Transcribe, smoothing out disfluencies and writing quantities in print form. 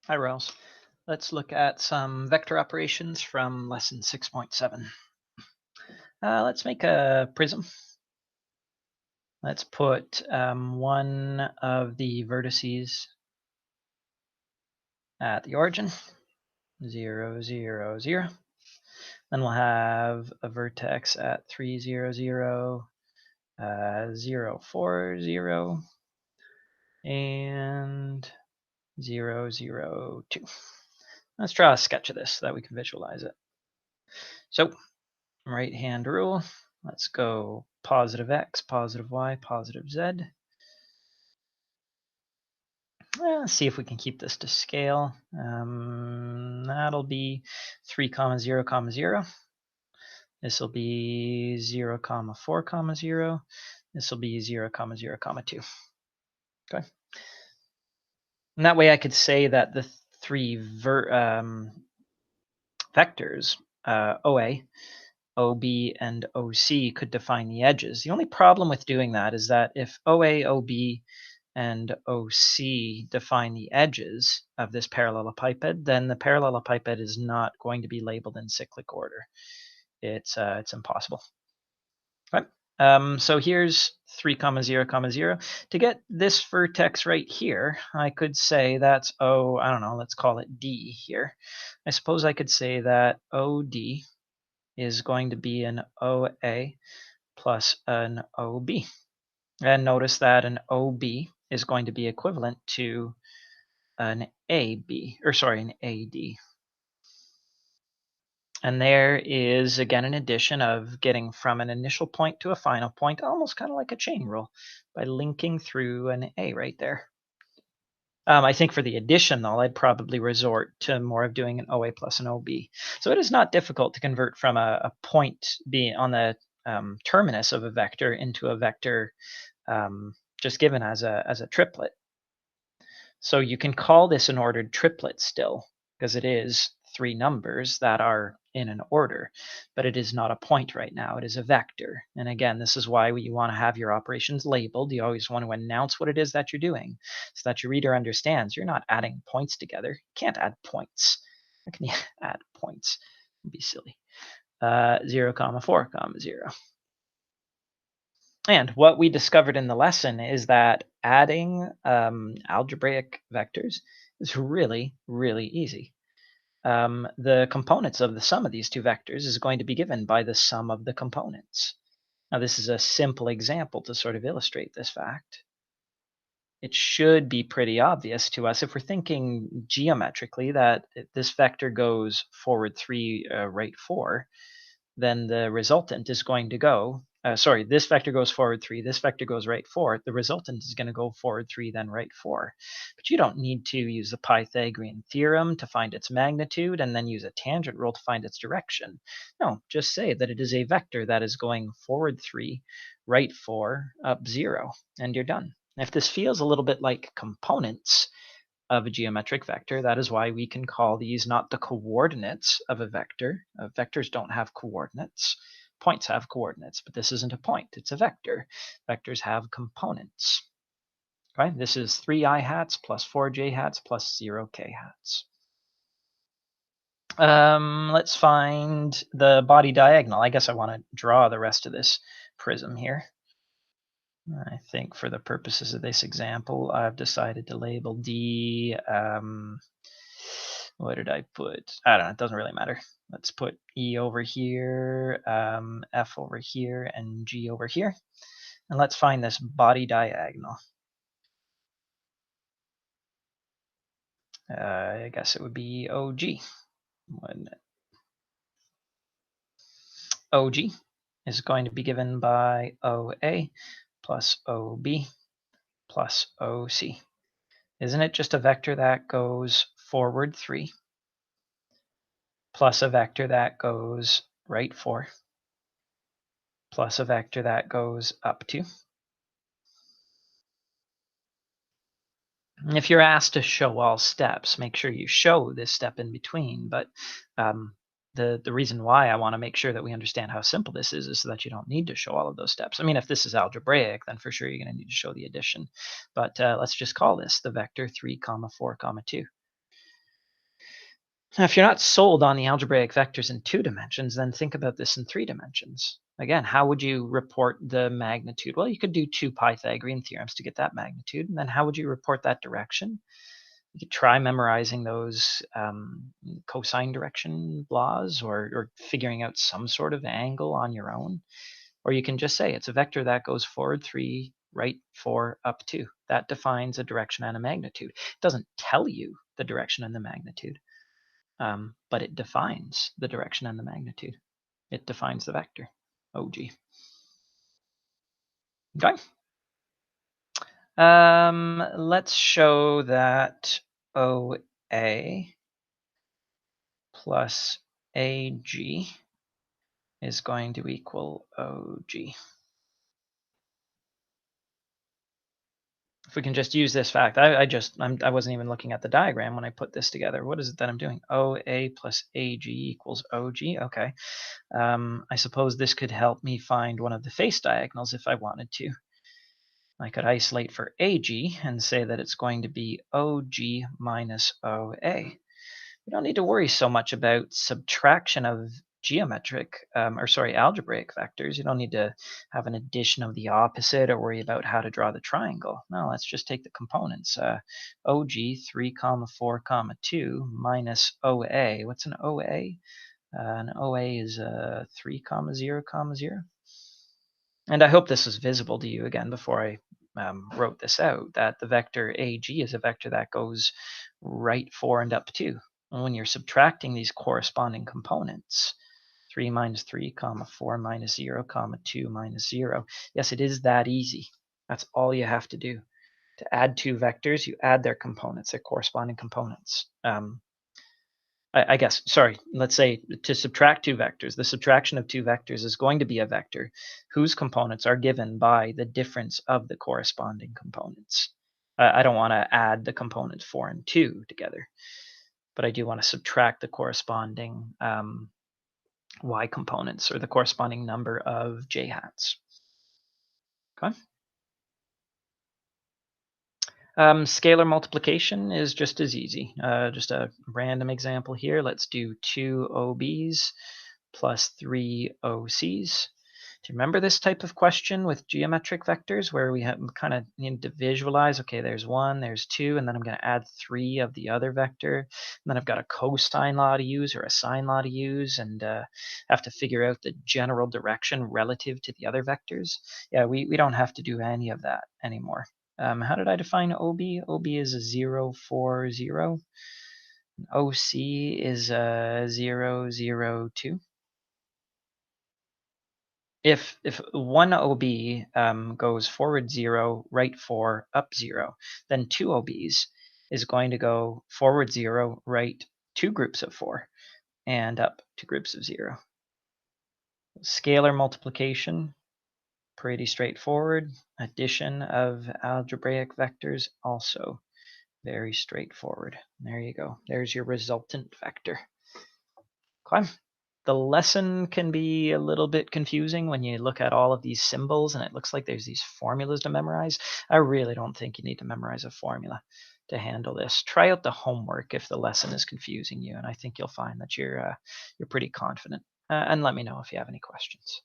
Hi, Rouse. Let's look at some vector operations from lesson 6.7. Let's make a prism. Let's put one of the vertices at the origin, 0, 0, 0. Then we'll have a vertex at 3, 0, 0, 0, 4, 0, and 0, 0, 2. Let's draw a sketch of this so that we can visualize it. So, right hand rule, let's go positive x, positive y, positive z. Let's see if we can keep this to scale. That'll be 3, 0, 0. This will be 0, 4, 0. This will be 0, 0, 2. Okay. And that way I could say that the three vectors, OA, OB, and OC could define the edges. The only problem with doing that is that if OA, OB, and OC define the edges of this parallelepiped, then the parallelepiped is not going to be labeled in cyclic order. It's impossible. Okay. So here's 3, 0, 0. To get this vertex right here, I could say that's I don't know, let's call it D here. I suppose I could say that OD is going to be an OA plus an OB. And notice that an OB is going to be equivalent to an AB, or sorry, an AD. And there is, again, an addition of getting from an initial point to a final point, almost kind of like a chain rule, by linking through an A right there. I think for the addition, though, I'd probably resort to more of doing an OA plus an OB. So it is not difficult to convert from a point being on the terminus of a vector into a vector just given as a triplet. So you can call this an ordered triplet still, because it is 3 numbers that are in an order, but it is not a point right now. It is a vector. And again, this is why you want to have your operations labeled. You always want to announce what it is that you're doing so that your reader understands you're not adding points together. You can't add points. How can you add points? It'd be silly. 0, 4, 0. And what we discovered in the lesson is that adding algebraic vectors is really, really easy. The components of the sum of these two vectors is going to be given by the sum of the components. Now, this is a simple example to sort of illustrate this fact. It should be pretty obvious to us if we're thinking geometrically that if this vector goes forward 3, right 4, then the resultant is going to go, this vector goes forward 3, this vector goes right 4, the resultant is going to go forward 3, then right 4. But you don't need to use the Pythagorean theorem to find its magnitude and then use a tangent rule to find its direction. No, just say that it is a vector that is going forward 3, right 4, up 0, and you're done. If this feels a little bit like components of a geometric vector, that is why we can call these not the coordinates of a vector. Vectors don't have coordinates. Points have coordinates, but this isn't a point. It's a vector. Vectors have components. Okay, this is 3 I hats plus 4 j hats plus 0 k hats. Let's find the body diagonal. I guess I want to draw the rest of this prism here. I think for the purposes of this example, I've decided to label D, what did I put? I don't know, it doesn't really matter. Let's put E over here, F over here, and G over here. And let's find this body diagonal. I guess it would be OG, wouldn't it? OG is going to be given by OA plus OB plus OC. Isn't it just a vector that goes forward 3 plus a vector that goes right 4 plus a vector that goes up 2? If you're asked to show all steps, make sure you show this step in between. But the reason why I want to make sure that we understand how simple this is so that you don't need to show all of those steps. I mean, if this is algebraic, then for sure you're going to need to show the addition. But let's just call this the vector 3, 4, 2. Now, if you're not sold on the algebraic vectors in 2 dimensions, then think about this in 3 dimensions. Again, how would you report the magnitude? Well, you could do 2 Pythagorean theorems to get that magnitude. And then how would you report that direction? You could try memorizing those cosine direction laws, or figuring out some sort of angle on your own. Or you can just say it's a vector that goes forward 3, right 4, up 2. That defines a direction and a magnitude. It doesn't tell you the direction and the magnitude. But it defines the direction and the magnitude. It defines the vector, OG. Okay. Let's show that OA plus AG is going to equal OG. If we can just use this fact, I wasn't even looking at the diagram when I put this together. What is it that I'm doing? OA plus AG equals OG. Okay. I suppose this could help me find one of the face diagonals if I wanted to. I could isolate for AG and say that it's going to be OG minus OA. We don't need to worry so much about subtraction of algebraic vectors. You don't need to have an addition of the opposite or worry about how to draw the triangle. No, let's just take the components. OG 3, 4, 2 minus OA. What's an OA? An OA is 3, 0, 0. And I hope this was visible to you again before I wrote this out, that the vector AG is a vector that goes right 4 and up 2. And when you're subtracting these corresponding components, 3 minus 3, 4 minus 0, 2 minus 0, yes, it is that easy. That's all you have to do. To add 2 vectors, you add their components, their corresponding components. I guess, sorry, let's say to subtract 2 vectors, the subtraction of 2 vectors is going to be a vector whose components are given by the difference of the corresponding components. I don't want to add the components 4 and 2 together, but I do want to subtract the corresponding y components, or the corresponding number of j hats. Okay. Scalar multiplication is just as easy. Just a random example here. Let's do 2 OBs plus 3 OCs. Do you remember this type of question with geometric vectors where we have kind of need to visualize, okay, there's 1, there's 2, and then I'm going to add 3 of the other vector. And then I've got a cosine law to use or a sine law to use, and have to figure out the general direction relative to the other vectors. Yeah, we don't have to do any of that anymore. How did I define OB? OB is a 0, 4, 0. OC is a 0, 0, 2. If one OB goes forward 0, right 4, up 0, then 2 OBs is going to go forward 0, right 2 groups of 4, and up 2 groups of 0. Scalar multiplication, pretty straightforward. Addition of algebraic vectors, also very straightforward. There you go. There's your resultant vector. Okay. The lesson can be a little bit confusing when you look at all of these symbols and it looks like there's these formulas to memorize. I really don't think you need to memorize a formula to handle this. Try out the homework if the lesson is confusing you, and I think you'll find that you're pretty confident. And let me know if you have any questions.